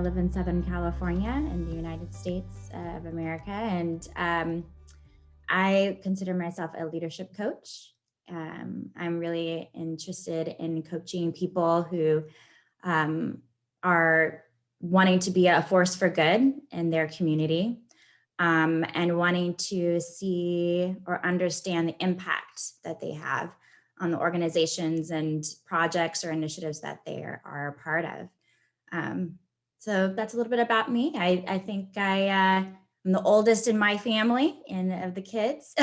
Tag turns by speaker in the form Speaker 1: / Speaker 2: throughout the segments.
Speaker 1: live in Southern California in the United States of America, and I consider myself a leadership coach. I'm really interested in coaching people who are wanting to be a force for good in their community, and wanting to see or understand the impact that they have on the organizations and projects or initiatives that they are a part of. So that's a little bit about me. I think I'm the oldest in my family and of the kids.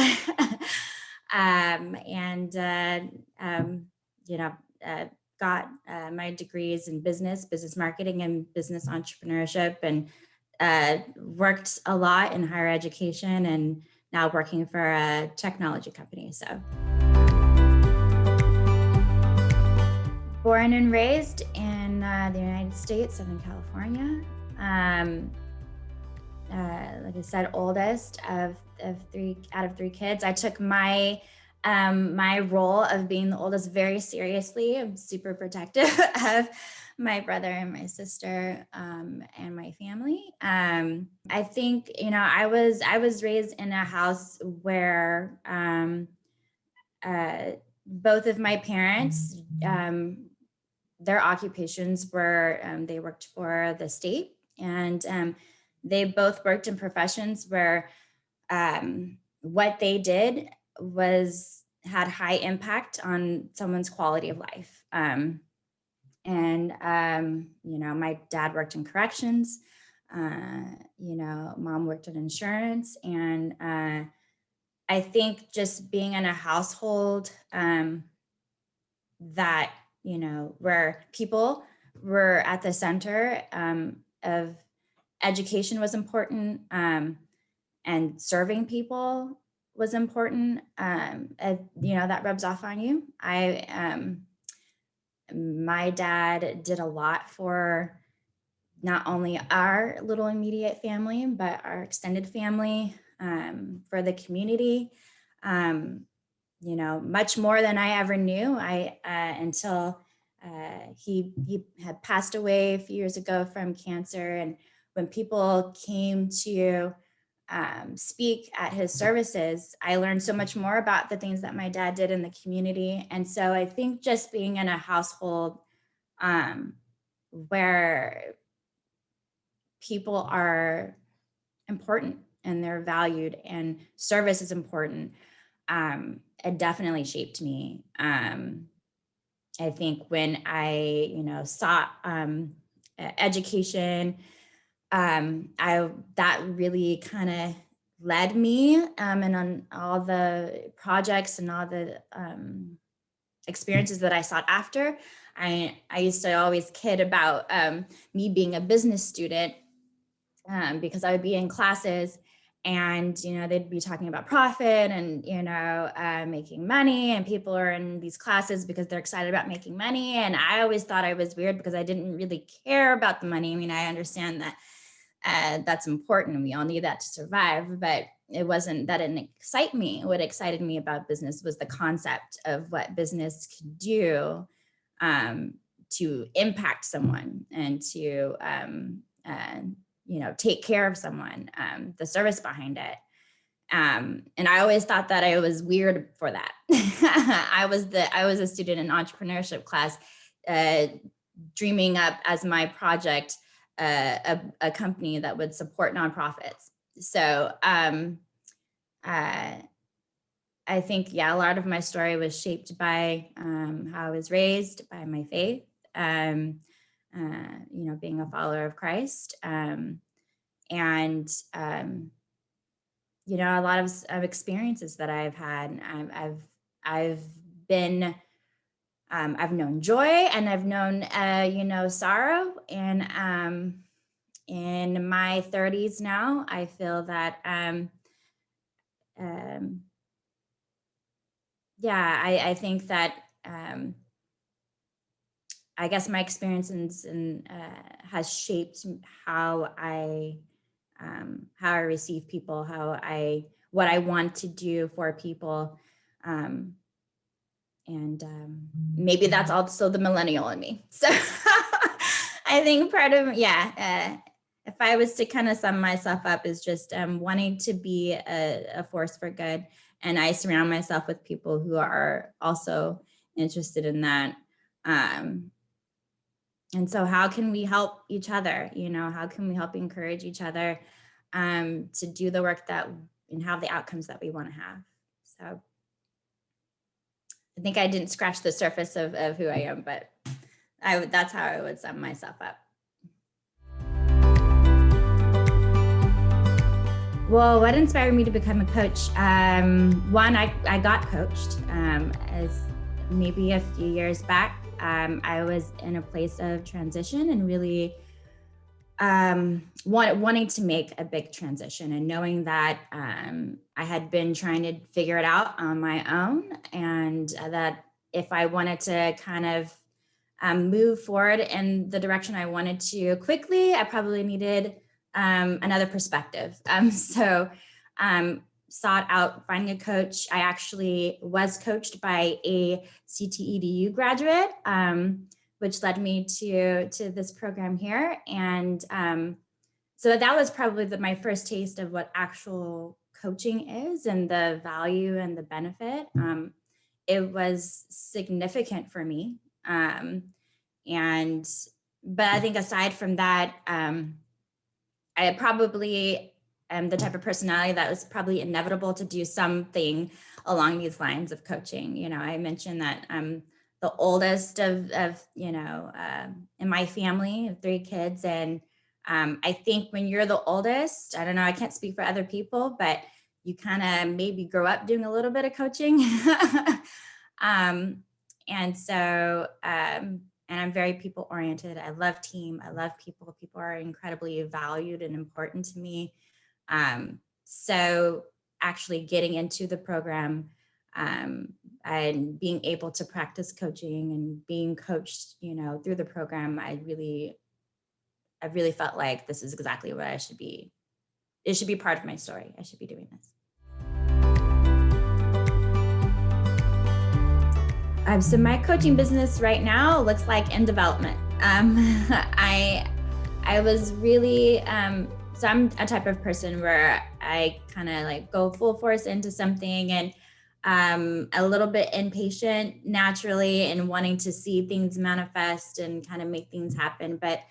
Speaker 1: Got my degrees in business marketing and business entrepreneurship, and worked a lot in higher education, and now working for a technology company. So born and raised in the United States, Southern California. Like I said, oldest of three out of three kids. I took my my role of being the oldest very seriously. I'm super protective of my brother and my sister and my family. I think, I was raised in a house where both of my parents, their occupations were, they worked for the state, and they both worked in professions where what they did had high impact on someone's quality of life. My dad worked in corrections, mom worked in insurance. And I think just being in a household that, where people were at the center of education was important, and serving people was important. That rubs off on you. My dad did a lot for not only our little immediate family, but our extended family, for the community, much more than I ever knew. Until he had passed away a few years ago from cancer. And when people came to speak at his services, I learned so much more about the things that my dad did in the community. And so I think just being in a household where people are important and they're valued and service is important, it definitely shaped me. I think when I, sought education, that really kind of led me, and on all the projects and all the experiences that I sought after. I used to always kid about me being a business student, because I would be in classes and, they'd be talking about profit and, making money, and people are in these classes because they're excited about making money. And I always thought I was weird because I didn't really care about the money. I mean, I understand that that's important and we all need that to survive, but it wasn't, that didn't excite me. What excited me about business was the concept of what business could do to impact someone and to, take care of someone, the service behind it. And I always thought that I was weird for that. I was a student in entrepreneurship class, dreaming up as my project a company that would support nonprofits. So I think, a lot of my story was shaped by how I was raised, by my faith, being a follower of Christ, and a lot of experiences that I've had. I've been, I've known joy and I've known, sorrow. And in my 30s now, I feel that, I think that, I guess my experiences has shaped how I receive people, what I want to do for people. And maybe that's also the millennial in me. So I think part of, if I was to kind of sum myself up, is just wanting to be a force for good. And I surround myself with people who are also interested in that. And so how can we help each other? How can we help encourage each other to do the work and have the outcomes that we want to have? So I think I didn't scratch the surface of who I am, but that's how I would sum myself up. Well, what inspired me to become a coach? One, I got coached as maybe a few years back. I was in a place of transition and really wanting to make a big transition, and knowing that I had been trying to figure it out on my own, and that if I wanted to kind of move forward in the direction I wanted to quickly, I probably needed another perspective. So sought out finding a coach. I actually was coached by a CTEDU graduate, which led me to this program here. And so that was probably my first taste of what actual coaching is and the value and the benefit. It was significant for me. But I think aside from that, I probably am the type of personality that was probably inevitable to do something along these lines of coaching. I mentioned that I'm the oldest of in my family of 3 kids. And I think when you're the oldest, I don't know, I can't speak for other people, but you kind of maybe grow up doing a little bit of coaching. And I'm very people oriented. I love team. I love people. People are incredibly valued and important to me. So actually getting into the program and being able to practice coaching and being coached, through the program, I really felt like this is exactly what I should be. It should be part of my story. I should be doing this. So my coaching business right now looks like in development. I was really, so I'm a type of person where I kind of like go full force into something, and a little bit impatient naturally and wanting to see things manifest and kind of make things happen. But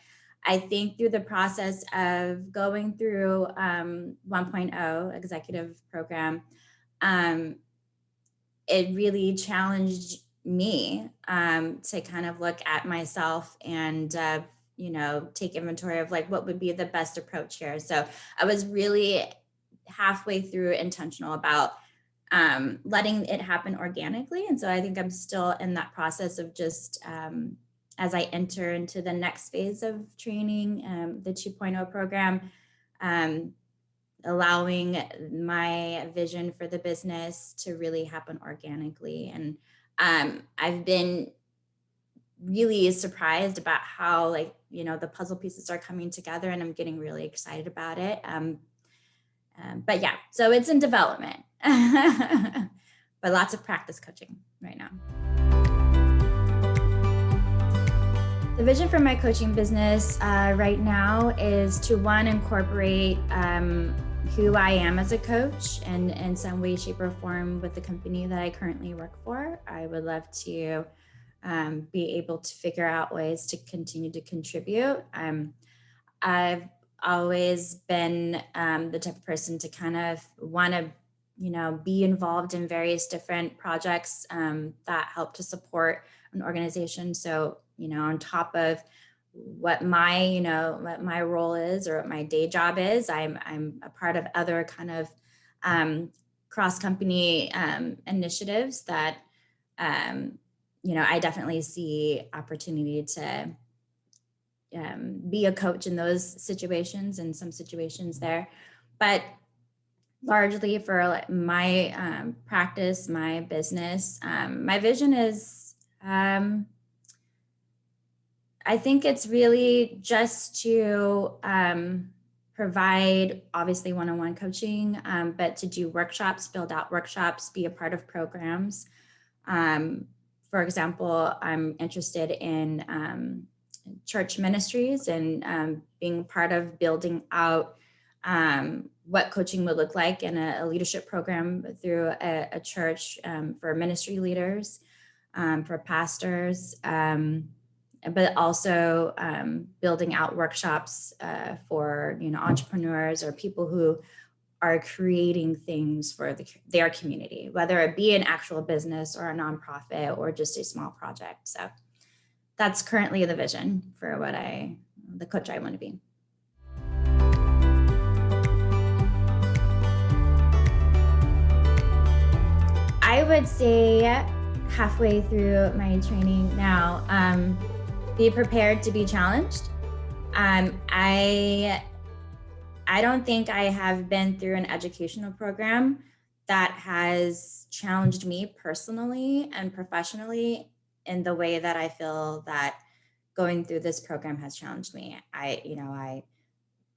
Speaker 1: I think through the process of going through 1.0 executive program, it really challenged me to kind of look at myself and take inventory of like what would be the best approach here. So I was really halfway through intentional about letting it happen organically. And so I think I'm still in that process of just as I enter into the next phase of training, the 2.0 program, allowing my vision for the business to really happen organically. And I've been really surprised about how the puzzle pieces are coming together, and I'm getting really excited about it. But yeah, so it's in development, but lots of practice coaching right now. The vision for my coaching business right now is to, one, incorporate who I am as a coach and in some way, shape, or form with the company that I currently work for. I would love to be able to figure out ways to continue to contribute. I've always been the type of person to kind of want to, be involved in various different projects that help to support an organization. So, on top of what my role is or what my day job is, I'm a part of other kind of cross-company initiatives that, I definitely see opportunity to be a coach in those situations and some situations there. But largely for my practice, my business, my vision is, I think it's really just to provide obviously one-on-one coaching, but to do workshops, build out workshops, be a part of programs. For example, I'm interested in church ministries and being part of building out what coaching would look like in a leadership program through a church for ministry leaders, for pastors, but also building out workshops for entrepreneurs or people who are creating things for their community, whether it be an actual business or a nonprofit or just a small project. So that's currently the vision for the coach I want to be. I would say halfway through my training now, be prepared to be challenged. I don't think I have been through an educational program that has challenged me personally and professionally in the way that I feel that going through this program has challenged me. I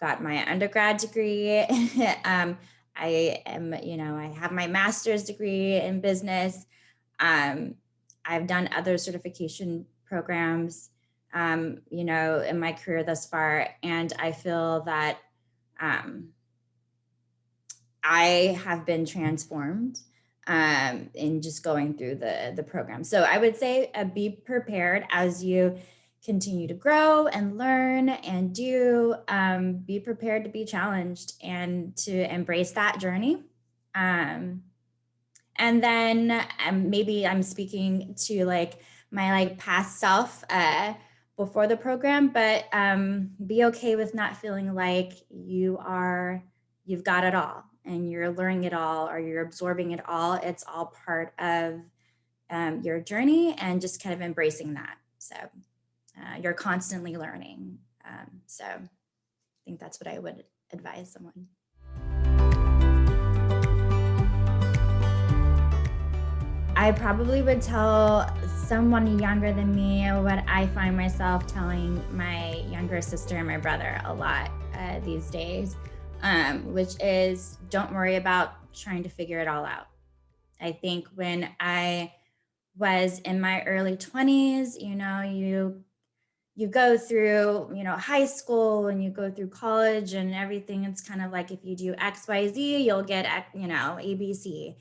Speaker 1: got my undergrad degree. I have my master's degree in business. I've done other certification programs, in my career thus far. And I feel that I have been transformed in just going through the program. So I would say be prepared as you continue to grow and learn and be prepared to be challenged and to embrace that journey. And then maybe I'm speaking to my past self before the program, but be okay with not feeling like you've got it all and you're learning it all or you're absorbing it all. It's all part of your journey and just kind of embracing that. So you're constantly learning. So I think that's what I would advise someone. I probably would tell someone younger than me what I find myself telling my younger sister and my brother a lot these days, which is don't worry about trying to figure it all out. I think when I was in my early 20s, you go through, high school and you go through college and everything. It's kind of like if you do X, Y, Z, you'll get, ABC.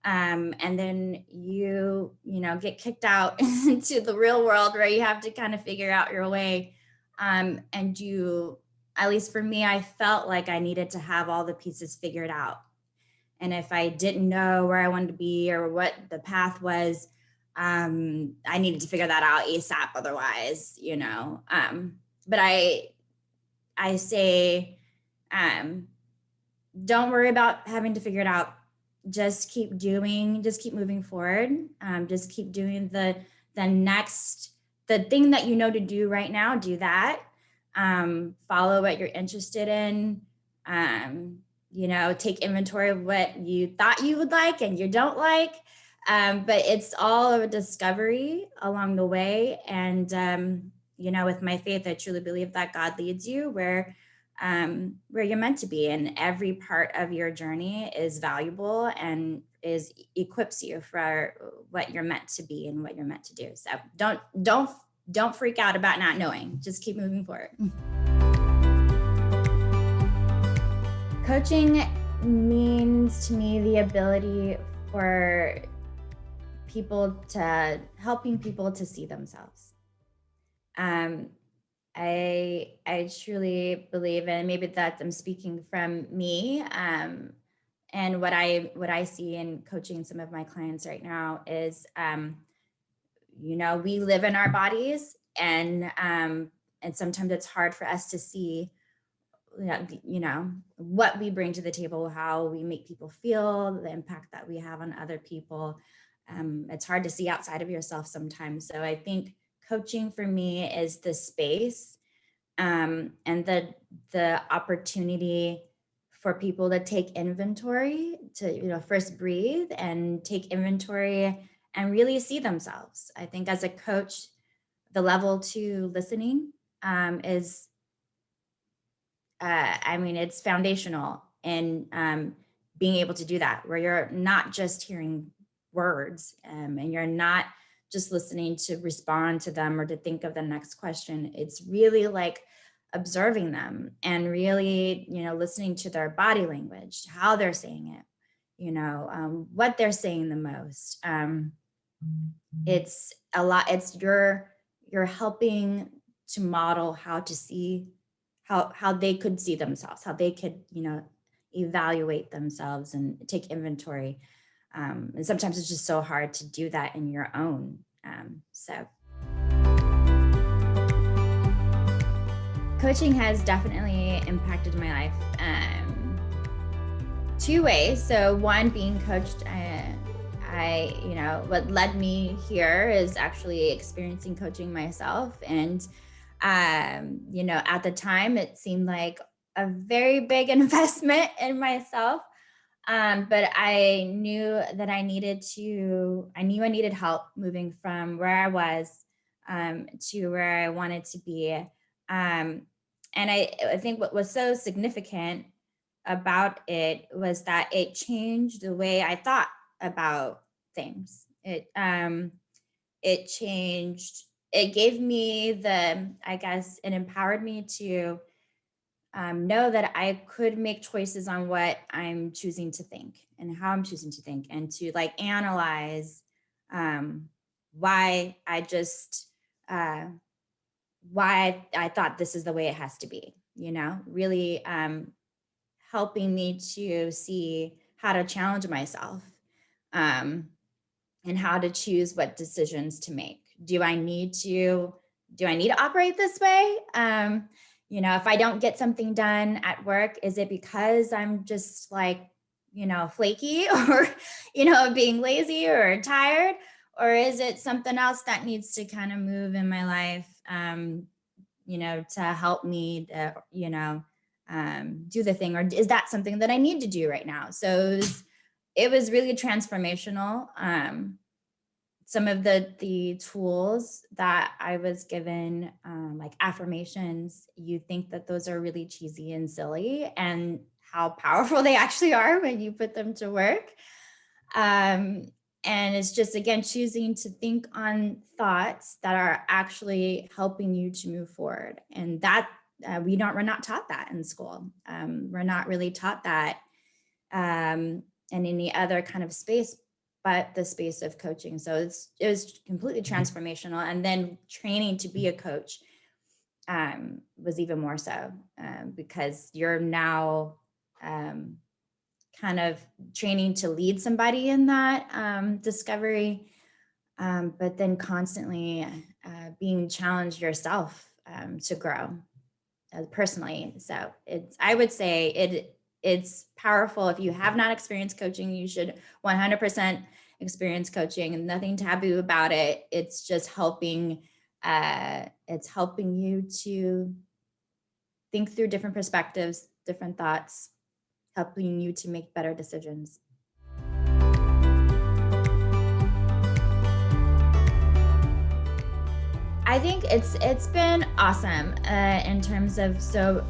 Speaker 1: And then you get kicked out into the real world where you have to kind of figure out your way. And at least for me, I felt like I needed to have all the pieces figured out. And if I didn't know where I wanted to be or what the path was, I needed to figure that out ASAP. Otherwise, but I say, don't worry about having to figure it out. Just keep moving forward. Just keep doing the thing that you know to do right now, do that. Follow what you're interested in. Take inventory of what you thought you would like and you don't like. But it's all of a discovery along the way. And, with my faith, I truly believe that God leads you where you're meant to be, and every part of your journey is valuable and equips you for what you're meant to be and what you're meant to do. So don't freak out about not knowing. Just keep moving forward. Coaching means to me the ability for helping people to see themselves. I truly believe, and maybe that I'm speaking from me, and what I see in coaching some of my clients right now is, we live in our bodies, and sometimes it's hard for us to see, what we bring to the table, how we make people feel, the impact that we have on other people. It's hard to see outside of yourself sometimes. So I think coaching for me is the space and the opportunity for people to take inventory, to first breathe and take inventory and really see themselves. I think as a coach, the level 2 listening is it's foundational in being able to do that, where you're not just hearing words and you're not just listening to respond to them or to think of the next question. It's really like observing them and really, listening to their body language, how they're saying it, what they're saying the most. It's a lot. It's you're helping to model how to see how they could see themselves, how they could, evaluate themselves and take inventory. And sometimes it's just so hard to do that in your own. So coaching has definitely impacted my life two ways. So one, being coached, what led me here is actually experiencing coaching myself. And, at the time it seemed like a very big investment in myself. But I knew that I needed help moving from where I was to where I wanted to be. And I think what was so significant about it was that it changed the way I thought about things. It changed, it gave me it empowered me to know that I could make choices on what I'm choosing to think and how I'm choosing to think, and to like analyze why I thought this is the way it has to be, really helping me to see how to challenge myself and how to choose what decisions to make. Do I need to operate this way? If I don't get something done at work, is it because I'm just like, flaky or, being lazy or tired? Or is it something else that needs to kind of move in my life, to help me, do the thing? Or is that something that I need to do right now? So it was really transformational. Some of the tools that I was given, like affirmations, you think that those are really cheesy and silly, and how powerful they actually are when you put them to work. And it's just, again, choosing to think on thoughts that are actually helping you to move forward. And that we're not taught that in school. We're not really taught that in any other kind of space but the space of coaching. So it was completely transformational. And then training to be a coach was even more so, because you're now kind of training to lead somebody in that discovery, but then constantly being challenged yourself to grow personally. So I would say it's powerful. If you have not experienced coaching, you should 100% experience coaching, and nothing taboo about it. It's just helping you to think through different perspectives, different thoughts, helping you to make better decisions. I think it's been awesome in terms of, so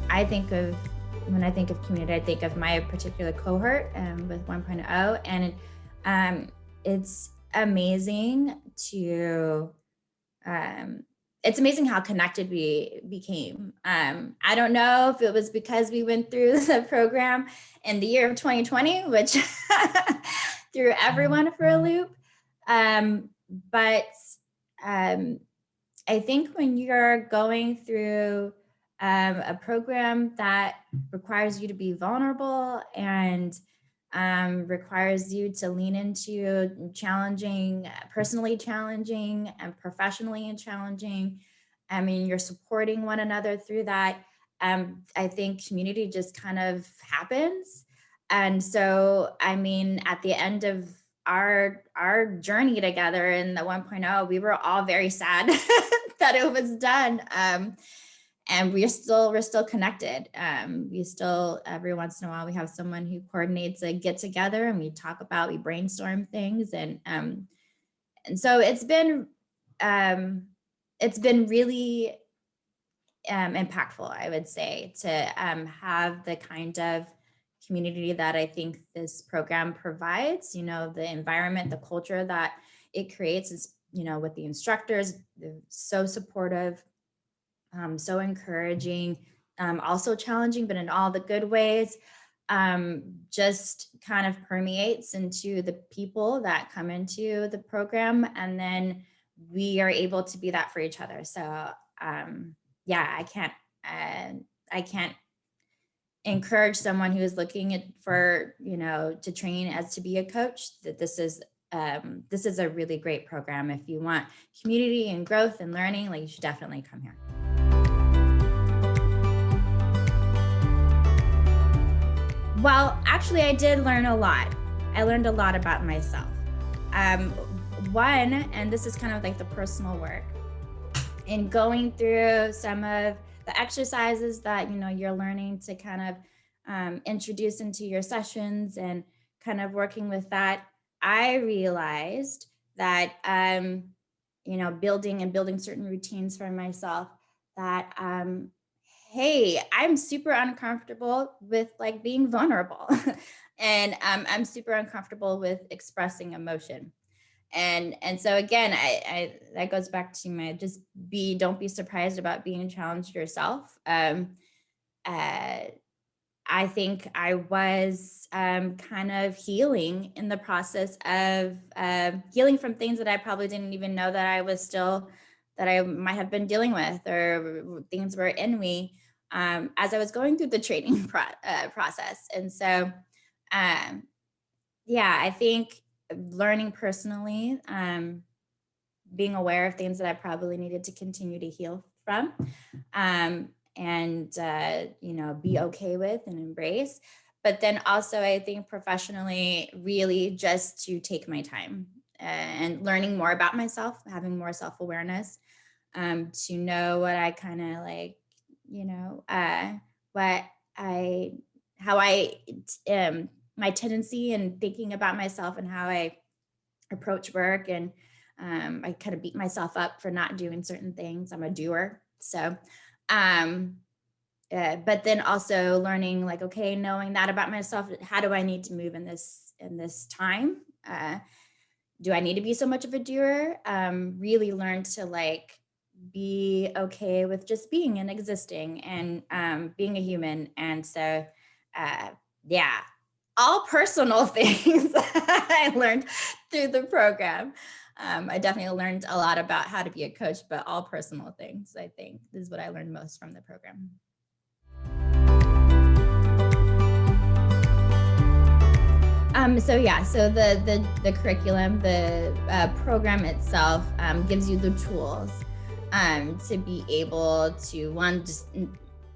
Speaker 1: when I think of community, I think of my particular cohort with 1.0, and it's amazing it's amazing how connected we became. I don't know if it was because we went through the program in the year of 2020, which threw everyone for a loop. But I think when you're going through a program that requires you to be vulnerable and requires you to lean into personally challenging and professionally challenging. I mean, you're supporting one another through that. I think community just kind of happens. And so, I mean, at the end of our journey together in the 1.0, we were all very sad that it was done. And we're still connected. We still, every once in a while, we have someone who coordinates a get together, and we brainstorm things. And so it's been really impactful, I would say, to have the kind of community that I think this program provides. The environment, the culture that it creates is with the instructors. They're so supportive, so encouraging, also challenging, but in all the good ways. Just kind of permeates into the people that come into the program, and then we are able to be that for each other. So yeah, I can't encourage someone who is looking for to train as to be a coach, that this is a really great program. If you want community and growth and learning, like, you should definitely come here. Well, actually, I did learn a lot. I learned a lot about myself. One, and this is kind of like the personal work, in going through some of the exercises that you're learning to kind of introduce into your sessions, and kind of working with that, I realized that building certain routines for myself, that hey, I'm super uncomfortable with like being vulnerable and I'm super uncomfortable with expressing emotion. And so again, I that goes back to my don't be surprised about being challenged yourself. I think I was kind of healing in the process of healing from things that I probably didn't even know that I might have been dealing with, or things were in me as I was going through the training process. And so, yeah, I think learning personally, being aware of things that I probably needed to continue to heal from, and be okay with and embrace. But then also, I think professionally, really just to take my time and learning more about myself, having more self-awareness, to know what I kind of like, my tendency in thinking about myself and how I approach work. And I kind of beat myself up for not doing certain things. I'm a doer. So, but then also learning, like, okay, knowing that about myself, how do I need to move in this time? Do I need to be so much of a doer? Really learn to like be okay with just being and existing, and being a human. And so, yeah, all personal things I learned through the program. I definitely learned a lot about how to be a coach, but all personal things, I think, is what I learned most from the program. So the curriculum, the program itself gives you the tools to be able to just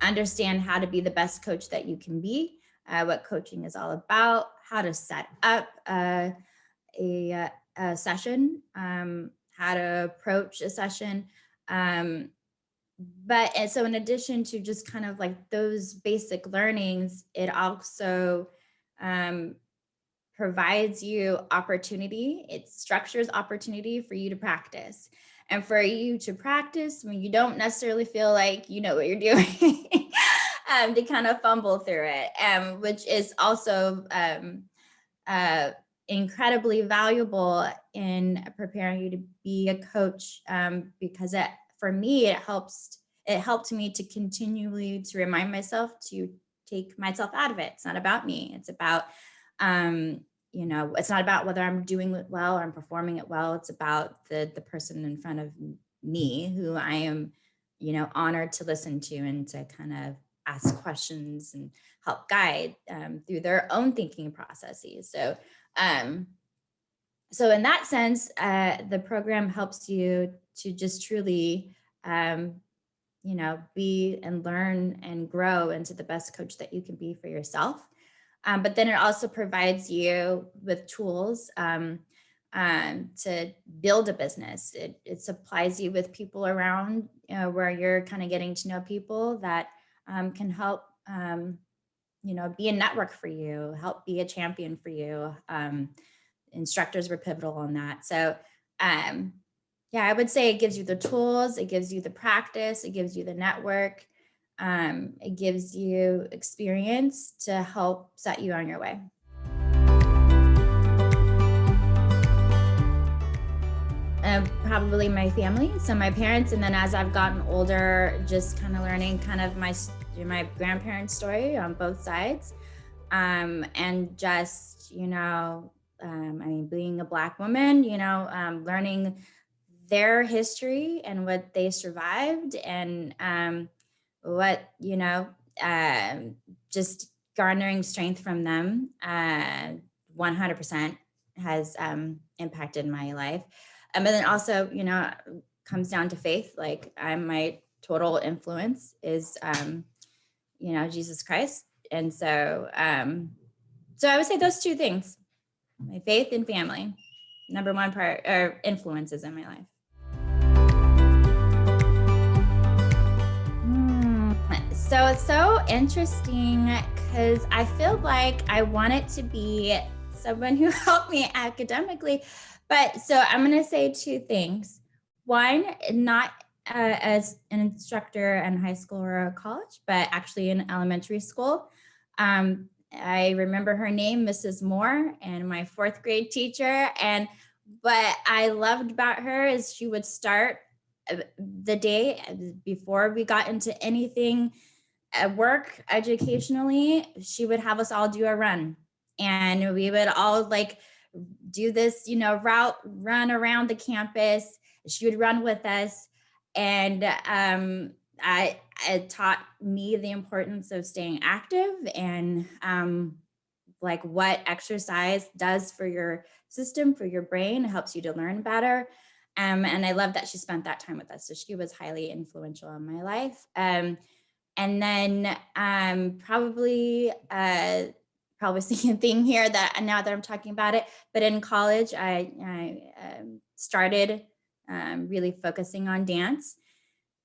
Speaker 1: understand how to be the best coach that you can be, what coaching is all about, how to set up a session, how to approach a session. And so in addition to just kind of like those basic learnings, it also provides you opportunity. It structures opportunity for you to practice. And for you to practice when you don't necessarily feel like you know what you're doing, to kind of fumble through it, which is also incredibly valuable in preparing you to be a coach, because for me, it helped me to continually to remind myself to take myself out of it. It's not about me. It's about it's not about whether I'm doing it well or I'm performing it well. It's about the person in front of me, who I am, honored to listen to and to kind of ask questions and help guide through their own thinking processes. So, so in that sense, the program helps you to just truly, be and learn and grow into the best coach that you can be for yourself. But then it also provides you with tools to build a business. It supplies you with people around where you're kind of getting to know people that can help, be a network for you, help be a champion for you. Instructors were pivotal on that. So, I would say it gives you the tools, it gives you the practice, it gives you the network. It gives you experience to help set you on your way. Probably my family, so my parents, and then as I've gotten older, just kind of learning kind of my grandparents' story on both sides, and just, I mean, being a Black woman, learning their history and what they survived, and what, just garnering strength from them, 100% has impacted my life. But then also, comes down to faith. Like, my total influence is, Jesus Christ. And so, so I would say those two things, my faith and family, number one part, or influences in my life. So it's so interesting because I feel like I want it to be someone who helped me academically. But so I'm going to say two things. One, not as an instructor in high school or college, but actually in elementary school. I remember her name, Mrs. Moore, and my fourth grade teacher. And what I loved about her is she would start the day before we got into anything at work educationally. She would have us all do a run, and we would all like do this, run around the campus. She would run with us. And it taught me the importance of staying active, and like what exercise does for your system, for your brain. It helps you to learn better. And I love that she spent that time with us. So she was highly influential in my life. And then probably same thing here, that now that I'm talking about it, but in college, I started really focusing on dance,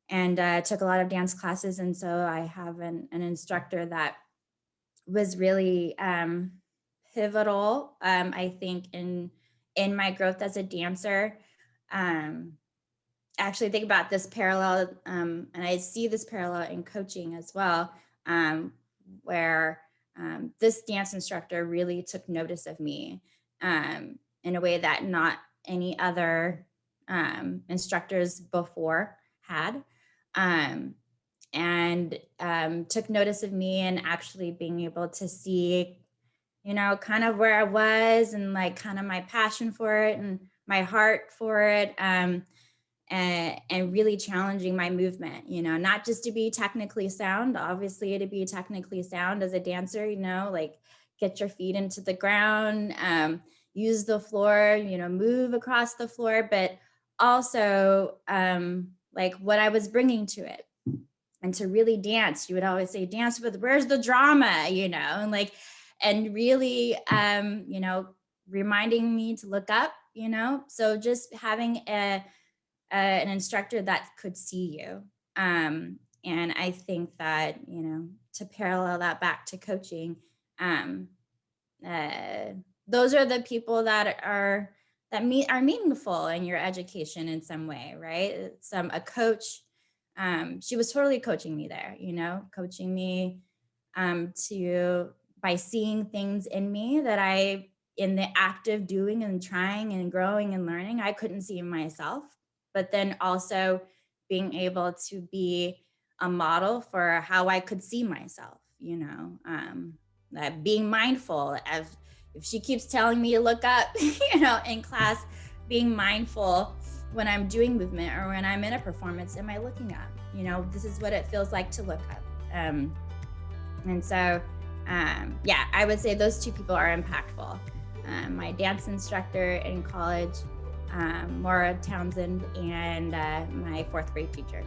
Speaker 1: and took a lot of dance classes. And so I have an instructor that was really pivotal, I think, in my growth as a dancer. Actually think about this parallel, and I see this parallel in coaching as well, where this dance instructor really took notice of me in a way that not any other instructors before had, and took notice of me, and actually being able to see, kind of where I was, and like kind of my passion for it and my heart for it, and really challenging my movement, not just to be technically sound, obviously to be technically sound as a dancer, like get your feet into the ground, use the floor, move across the floor, but also like what I was bringing to it. And to really dance, you would always say, dance with, where's the drama, and like, and really, reminding me to look up, so just having an instructor that could see you. And I think that, to parallel that back to coaching, those are the people that are meaningful in your education in some way, right? A coach, she was totally coaching me there, coaching me by seeing things in me that in the act of doing and trying and growing and learning, I couldn't see in myself. But then also being able to be a model for how I could see myself, being mindful of, if she keeps telling me to look up, in class, being mindful when I'm doing movement or when I'm in a performance, am I looking up? This is what it feels like to look up. And so, I would say those two people are impactful. My dance instructor in college, Maura Townsend, and my fourth grade teacher.